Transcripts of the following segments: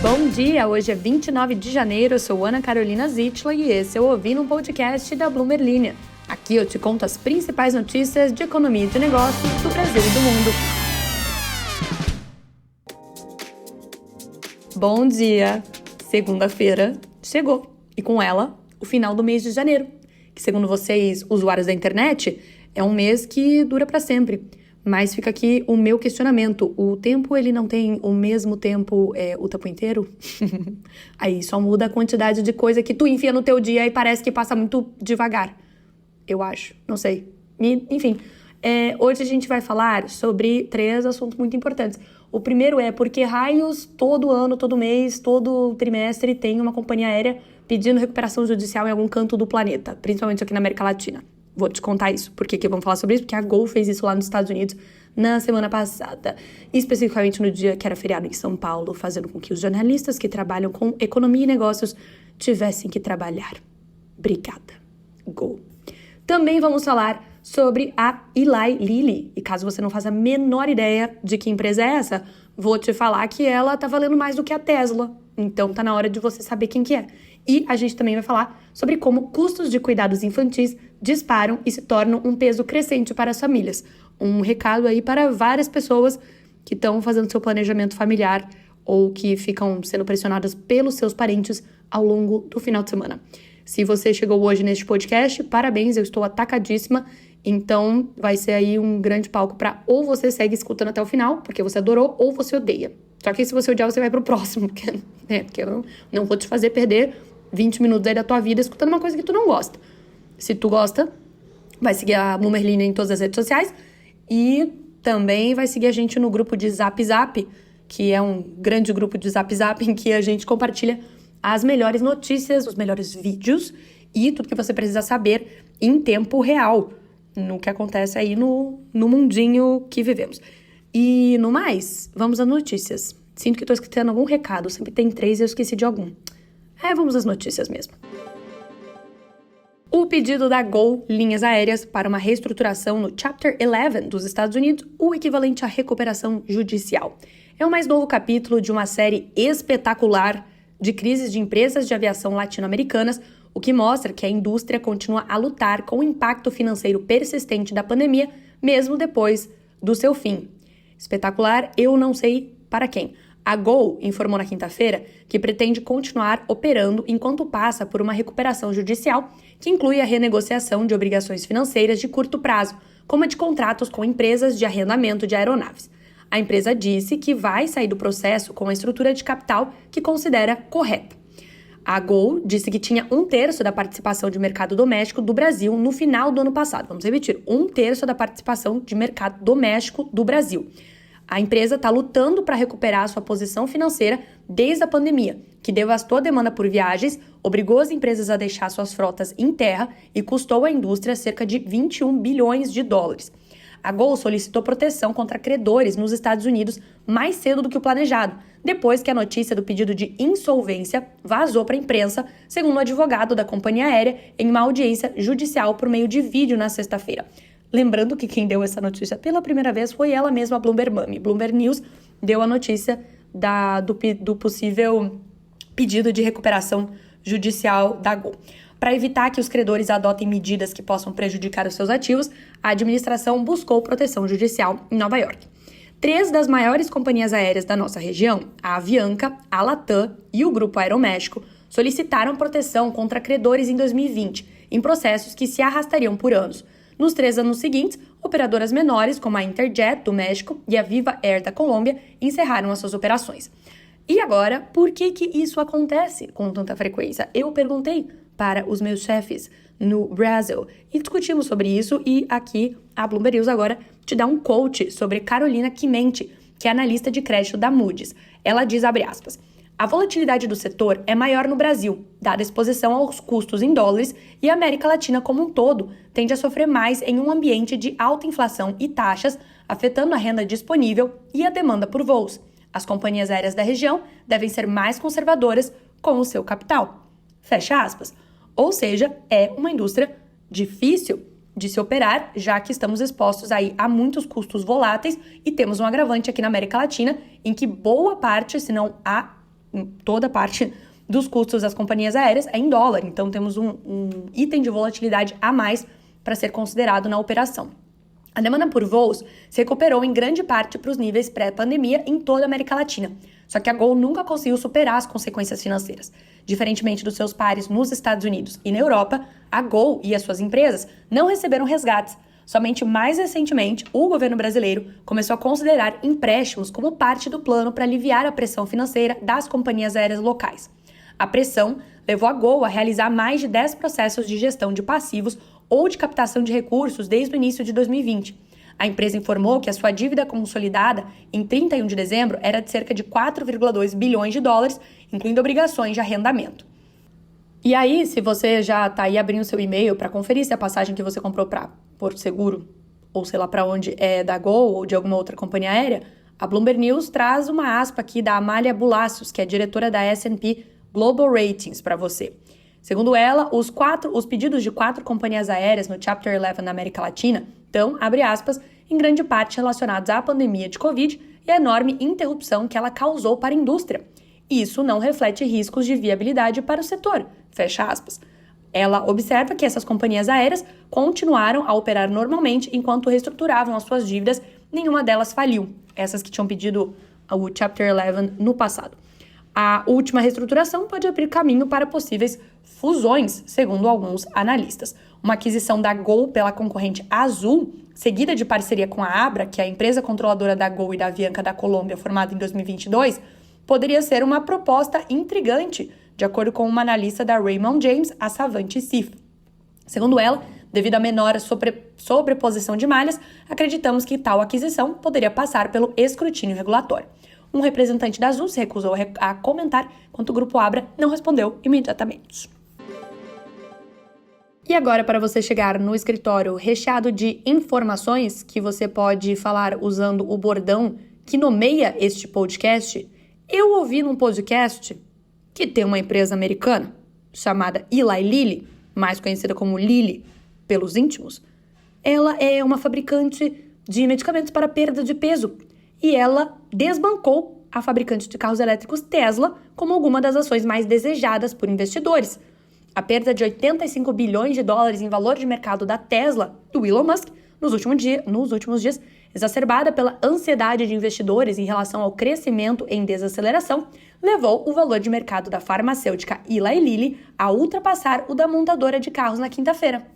Bom dia, hoje é 29 de janeiro, eu sou Ana Carolina Zitla e esse é o Ouvindo um Podcast da Bloomberg Linha. Aqui eu te conto as principais notícias de economia e de negócios do Brasil e do mundo. Bom dia! Segunda-feira chegou e com ela o final do mês de janeiro, que segundo vocês, usuários da internet, é um mês que dura para sempre. Mas fica aqui o meu questionamento. O tempo, ele não tem o mesmo tempo o tempo inteiro? Aí só muda a quantidade de coisa que tu enfia no teu dia e parece que passa muito devagar. Eu acho, não sei. Enfim, hoje a gente vai falar sobre 3 assuntos muito importantes. O primeiro é porque raios todo ano, todo mês, todo trimestre tem uma companhia aérea pedindo recuperação judicial em algum canto do planeta, principalmente aqui na América Latina. Vou te contar isso. Por que vamos falar sobre isso? Porque a Gol fez isso lá nos Estados Unidos na semana passada. Especificamente no dia que era feriado em São Paulo, fazendo com que os jornalistas que trabalham com economia e negócios tivessem que trabalhar. Obrigada, Gol. Também vamos falar sobre a Eli Lilly. E caso você não faça a menor ideia de que empresa é essa, vou te falar que ela tá valendo mais do que a Tesla. Então tá na hora de você saber quem que é. E a gente também vai falar sobre como custos de cuidados infantis disparam e se tornam um peso crescente para as famílias. Um recado aí para várias pessoas que estão fazendo seu planejamento familiar ou que ficam sendo pressionadas pelos seus parentes ao longo do final de semana. Se você chegou hoje neste podcast, parabéns, eu estou atacadíssima. Então vai ser aí um grande palco para ou você segue escutando até o final, porque você adorou, ou você odeia. Só que se você odiar, você vai pro próximo, porque eu não vou te fazer perder 20 minutos aí da tua vida escutando uma coisa que tu não gosta. Se tu gosta, vai seguir a Bloomberg Linha em todas as redes sociais e também vai seguir a gente no grupo de Zap Zap, que é um grande grupo de Zap Zap em que a gente compartilha as melhores notícias, os melhores vídeos e tudo que você precisa saber em tempo real, no que acontece aí no mundinho que vivemos. E no mais, vamos às notícias. Sinto que estou esquecendo algum recado, sempre tem 3 e eu esqueci de algum. Vamos às notícias mesmo. O pedido da Gol Linhas Aéreas para uma reestruturação no Chapter 11 dos Estados Unidos, o equivalente à recuperação judicial. É o mais novo capítulo de uma série espetacular de crises de empresas de aviação latino-americanas, o que mostra que a indústria continua a lutar com o impacto financeiro persistente da pandemia, mesmo depois do seu fim. Espetacular, eu não sei para quem. A Gol informou na quinta-feira que pretende continuar operando enquanto passa por uma recuperação judicial que inclui a renegociação de obrigações financeiras de curto prazo, como a de contratos com empresas de arrendamento de aeronaves. A empresa disse que vai sair do processo com a estrutura de capital que considera correta. A Gol disse que tinha 1/3 da participação de mercado doméstico do Brasil no final do ano passado. Vamos repetir, 1/3 da participação de mercado doméstico do Brasil. A empresa está lutando para recuperar sua posição financeira desde a pandemia, que devastou a demanda por viagens, obrigou as empresas a deixar suas frotas em terra e custou à indústria cerca de 21 bilhões de dólares. A Gol solicitou proteção contra credores nos Estados Unidos mais cedo do que o planejado, depois que a notícia do pedido de insolvência vazou para a imprensa, segundo o advogado da companhia aérea em uma audiência judicial por meio de vídeo na sexta-feira. Lembrando que quem deu essa notícia pela primeira vez foi ela mesma, a Bloomberg Mami. Bloomberg News deu a notícia do possível pedido de recuperação judicial da Gol. Para evitar que os credores adotem medidas que possam prejudicar os seus ativos, a administração buscou proteção judicial em Nova York. 3 das maiores companhias aéreas da nossa região, a Avianca, a Latam e o Grupo Aeroméxico, solicitaram proteção contra credores em 2020, em processos que se arrastariam por anos. Nos 3 anos seguintes, operadoras menores, como a Interjet, do México, e a Viva Air, da Colômbia, encerraram as suas operações. E agora, por que isso acontece com tanta frequência? Eu perguntei para os meus chefes no Brasil e discutimos sobre isso, e aqui a Bloomberg News agora te dá um quote sobre Carolina Chimente, que é analista de crédito da Moody's. Ela diz, abre aspas, a volatilidade do setor é maior no Brasil, dada a exposição aos custos em dólares, e a América Latina como um todo tende a sofrer mais em um ambiente de alta inflação e taxas, afetando a renda disponível e a demanda por voos. As companhias aéreas da região devem ser mais conservadoras com o seu capital. Fecha aspas. Ou seja, é uma indústria difícil de se operar, já que estamos expostos aí a muitos custos voláteis e temos um agravante aqui na América Latina, em que boa parte, se não a toda parte dos custos das companhias aéreas é em dólar, então temos um item de volatilidade a mais para ser considerado na operação. A demanda por voos se recuperou em grande parte para os níveis pré-pandemia em toda a América Latina, só que a Gol nunca conseguiu superar as consequências financeiras. Diferentemente dos seus pares nos Estados Unidos e na Europa, a Gol e as suas empresas não receberam resgates. Somente mais recentemente, o governo brasileiro começou a considerar empréstimos como parte do plano para aliviar a pressão financeira das companhias aéreas locais. A pressão levou a Gol a realizar mais de 10 processos de gestão de passivos ou de captação de recursos desde o início de 2020. A empresa informou que a sua dívida consolidada em 31 de dezembro era de cerca de 4,2 bilhões de dólares, incluindo obrigações de arrendamento. E aí, se você já está aí abrindo seu e-mail para conferir se a passagem que você comprou para Porto Seguro, ou sei lá para onde, é da Gol ou de alguma outra companhia aérea, a Bloomberg News traz uma aspa aqui da Amália Bulacios, que é diretora da S&P Global Ratings, para você. Segundo ela, os pedidos de 4 companhias aéreas no Chapter 11 na América Latina estão, abre aspas, em grande parte relacionados à pandemia de Covid e à enorme interrupção que ela causou para a indústria. Isso não reflete riscos de viabilidade para o setor, fecha aspas. Ela observa que essas companhias aéreas continuaram a operar normalmente enquanto reestruturavam as suas dívidas, nenhuma delas faliu, essas que tinham pedido o Chapter 11 no passado. A última reestruturação pode abrir caminho para possíveis fusões, segundo alguns analistas. Uma aquisição da Gol pela concorrente Azul, seguida de parceria com a Abra, que é a empresa controladora da Gol e da Avianca da Colômbia, formada em 2022, poderia ser uma proposta intrigante, de acordo com uma analista da Raymond James, a Savante Sif. Segundo ela, devido à menor sobreposição de malhas, acreditamos que tal aquisição poderia passar pelo escrutínio regulatório. Um representante da Azul se recusou a comentar, enquanto o Grupo Abra não respondeu imediatamente. E agora, para você chegar no escritório recheado de informações que você pode falar usando o bordão que nomeia este podcast, eu ouvi num podcast que tem uma empresa americana chamada Eli Lilly, mais conhecida como Lilly pelos íntimos. Ela é uma fabricante de medicamentos para perda de peso e ela desbancou a fabricante de carros elétricos Tesla como alguma das ações mais desejadas por investidores. A perda de 85 bilhões de dólares em valor de mercado da Tesla, do Elon Musk, nos últimos dias, exacerbada pela ansiedade de investidores em relação ao crescimento em desaceleração, levou o valor de mercado da farmacêutica Eli Lilly a ultrapassar o da montadora de carros na quinta-feira.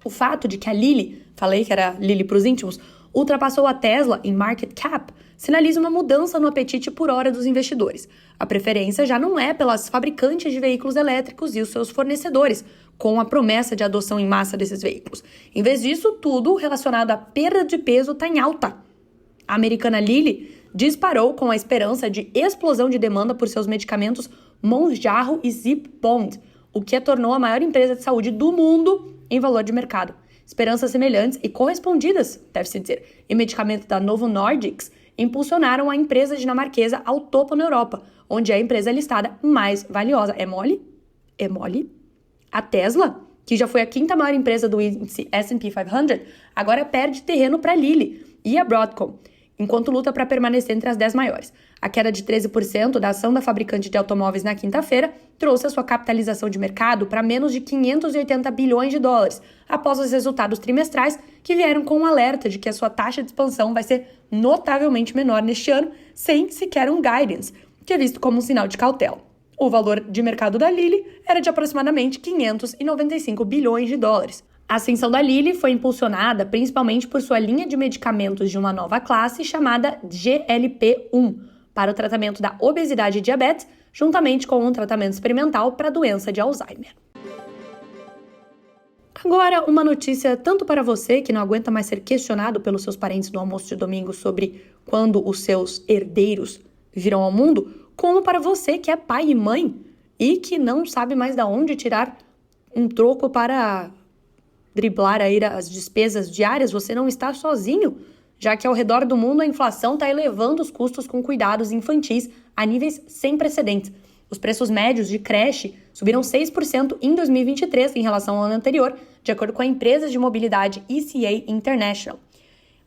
O fato de que a Lilly, falei que era Lilly para os íntimos, ultrapassou a Tesla em market cap, sinaliza uma mudança no apetite por hora dos investidores. A preferência já não é pelas fabricantes de veículos elétricos e os seus fornecedores, com a promessa de adoção em massa desses veículos. Em vez disso, tudo relacionado à perda de peso está em alta. A americana Lilly disparou com a esperança de explosão de demanda por seus medicamentos Mounjaro e Zepbound, o que a tornou a maior empresa de saúde do mundo em valor de mercado. Esperanças semelhantes e correspondidas, deve-se dizer, em medicamento da Novo Nordisk, impulsionaram a empresa dinamarquesa ao topo na Europa, onde é a empresa listada mais valiosa. É mole? É mole? A Tesla, que já foi a 5ª maior empresa do índice S&P 500, agora perde terreno para a Lilly e a Broadcom, enquanto luta para permanecer entre as 10 maiores. A queda de 13% da ação da fabricante de automóveis na quinta-feira trouxe a sua capitalização de mercado para menos de 580 bilhões de dólares, após os resultados trimestrais que vieram com um alerta de que a sua taxa de expansão vai ser notavelmente menor neste ano, sem sequer um guidance, que é visto como um sinal de cautela. O valor de mercado da Lilly era de aproximadamente 595 bilhões de dólares. A ascensão da Lilly foi impulsionada principalmente por sua linha de medicamentos de uma nova classe chamada GLP-1, para o tratamento da obesidade e diabetes, juntamente com um tratamento experimental para a doença de Alzheimer. Agora, uma notícia tanto para você que não aguenta mais ser questionado pelos seus parentes no almoço de domingo sobre quando os seus herdeiros virão ao mundo, como para você que é pai e mãe e que não sabe mais de onde tirar um troco para driblar aí as despesas diárias. Você não está sozinho, já que ao redor do mundo a inflação está elevando os custos com cuidados infantis a níveis sem precedentes. Os preços médios de creche subiram 6% em 2023 em relação ao ano anterior, de acordo com a empresa de mobilidade ECA International.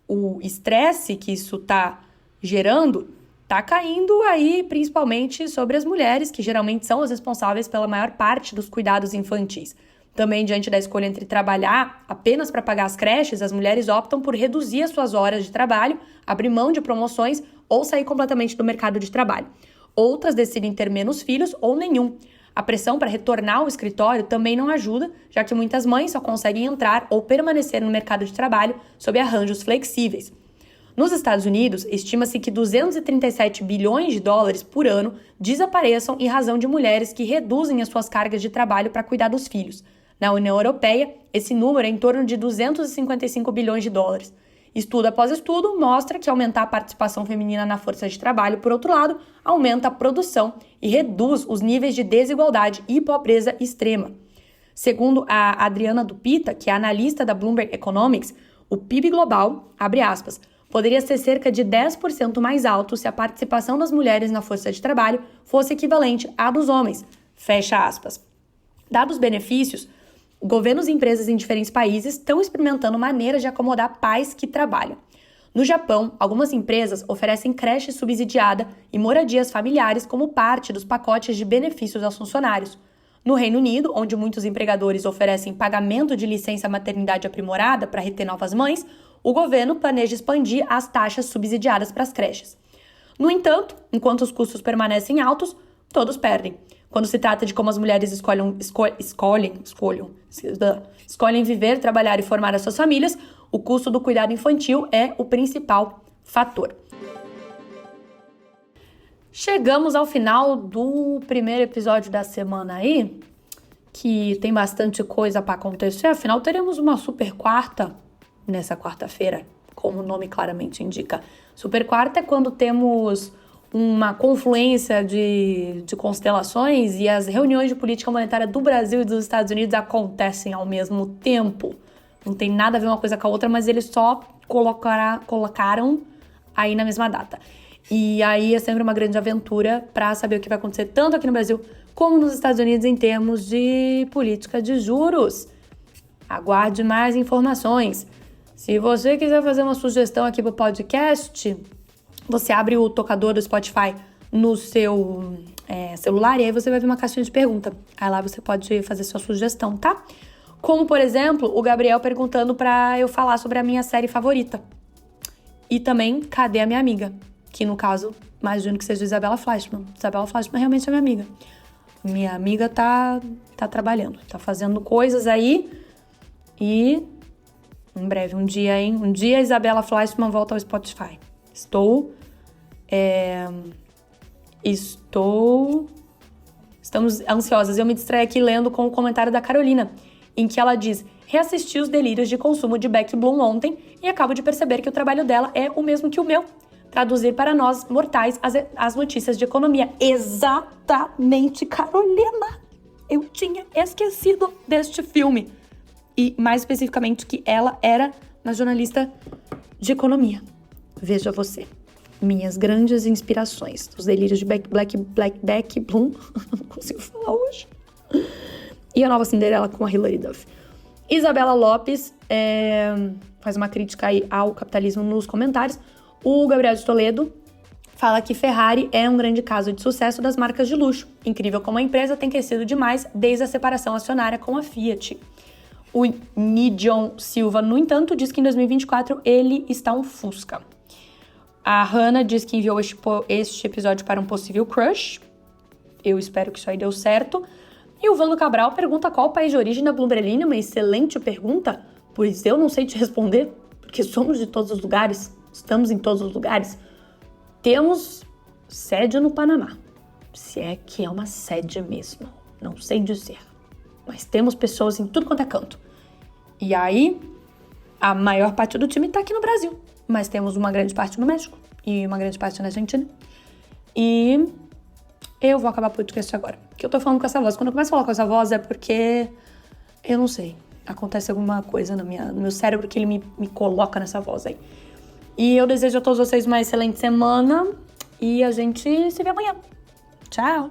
O estresse que isso está gerando tá caindo aí principalmente sobre as mulheres, que geralmente são as responsáveis pela maior parte dos cuidados infantis. Também, diante da escolha entre trabalhar apenas para pagar as creches, as mulheres optam por reduzir as suas horas de trabalho, abrir mão de promoções ou sair completamente do mercado de trabalho. Outras decidem ter menos filhos ou nenhum. A pressão para retornar ao escritório também não ajuda, já que muitas mães só conseguem entrar ou permanecer no mercado de trabalho sob arranjos flexíveis. Nos Estados Unidos, estima-se que 237 bilhões de dólares por ano desapareçam em razão de mulheres que reduzem as suas cargas de trabalho para cuidar dos filhos. Na União Europeia, esse número é em torno de 255 bilhões de dólares. Estudo após estudo mostra que aumentar a participação feminina na força de trabalho, por outro lado, aumenta a produção e reduz os níveis de desigualdade e pobreza extrema. Segundo a Adriana Dupita, que é analista da Bloomberg Economics, o PIB global, abre aspas, poderia ser cerca de 10% mais alto se a participação das mulheres na força de trabalho fosse equivalente à dos homens, fecha aspas. Dados os benefícios, governos e empresas em diferentes países estão experimentando maneiras de acomodar pais que trabalham. No Japão, algumas empresas oferecem creche subsidiada e moradias familiares como parte dos pacotes de benefícios aos funcionários. No Reino Unido, onde muitos empregadores oferecem pagamento de licença maternidade aprimorada para reter novas mães, o governo planeja expandir as taxas subsidiadas para as creches. No entanto, enquanto os custos permanecem altos, todos perdem. Quando se trata de como as mulheres escolhem viver, trabalhar e formar as suas famílias, o custo do cuidado infantil é o principal fator. Chegamos ao final do primeiro episódio da semana aí, que tem bastante coisa para acontecer. Afinal, teremos uma super quarta nessa quarta-feira, como o nome claramente indica. Super quarta é quando temos uma confluência de constelações e as reuniões de política monetária do Brasil e dos Estados Unidos acontecem ao mesmo tempo. Não tem nada a ver uma coisa com a outra, mas eles só colocaram aí na mesma data. E aí é sempre uma grande aventura para saber o que vai acontecer tanto aqui no Brasil como nos Estados Unidos em termos de política de juros. Aguarde mais informações. Se você quiser fazer uma sugestão aqui pro podcast, você abre o tocador do Spotify no seu celular e aí você vai ver uma caixinha de pergunta. Aí lá você pode fazer sua sugestão, tá? Como, por exemplo, o Gabriel perguntando pra eu falar sobre a minha série favorita. E também, cadê a minha amiga? Que, no caso, imagino que seja Isabela Fleischmann. Isabela Fleischmann realmente é minha amiga. Minha amiga tá trabalhando, tá fazendo coisas aí e em breve, um dia a Isabela Fleischmann volta ao Spotify. Estamos ansiosas. Eu me distraí aqui lendo com o comentário da Carolina, em que ela diz: reassisti os delírios de consumo de Beck Bloom ontem e acabo de perceber que o trabalho dela é o mesmo que o meu. Traduzir para nós, mortais, as notícias de economia. Exatamente, Carolina! Eu tinha esquecido deste filme. E, mais especificamente, que ela era uma jornalista de economia. Veja você. Minhas grandes inspirações. Os delírios de Beck Bloom. Não consigo falar hoje. E a Nova Cinderela com a Hilary Duff. Isabela Lopes faz uma crítica aí ao capitalismo nos comentários. O Gabriel de Toledo fala que Ferrari é um grande caso de sucesso das marcas de luxo. Incrível como a empresa tem crescido demais desde a separação acionária com a Fiat. O Nidion Silva, no entanto, diz que em 2024 ele está um Fusca. A Hannah diz que enviou este episódio para um possível crush. Eu espero que isso aí deu certo. E o Vando Cabral pergunta qual o país de origem da Bloomberline. Uma excelente pergunta, pois eu não sei te responder, porque somos de todos os lugares, estamos em todos os lugares. Temos sede no Panamá, se é que é uma sede mesmo, não sei dizer. Mas temos pessoas em tudo quanto é canto. E aí, a maior parte do time tá aqui no Brasil. Mas temos uma grande parte no México e uma grande parte na Argentina. E eu vou acabar o podcast agora. Porque eu tô falando com essa voz. Quando eu começo a falar com essa voz é porque, eu não sei, acontece alguma coisa no meu cérebro que ele me coloca nessa voz aí. E eu desejo a todos vocês uma excelente semana. E a gente se vê amanhã. Tchau!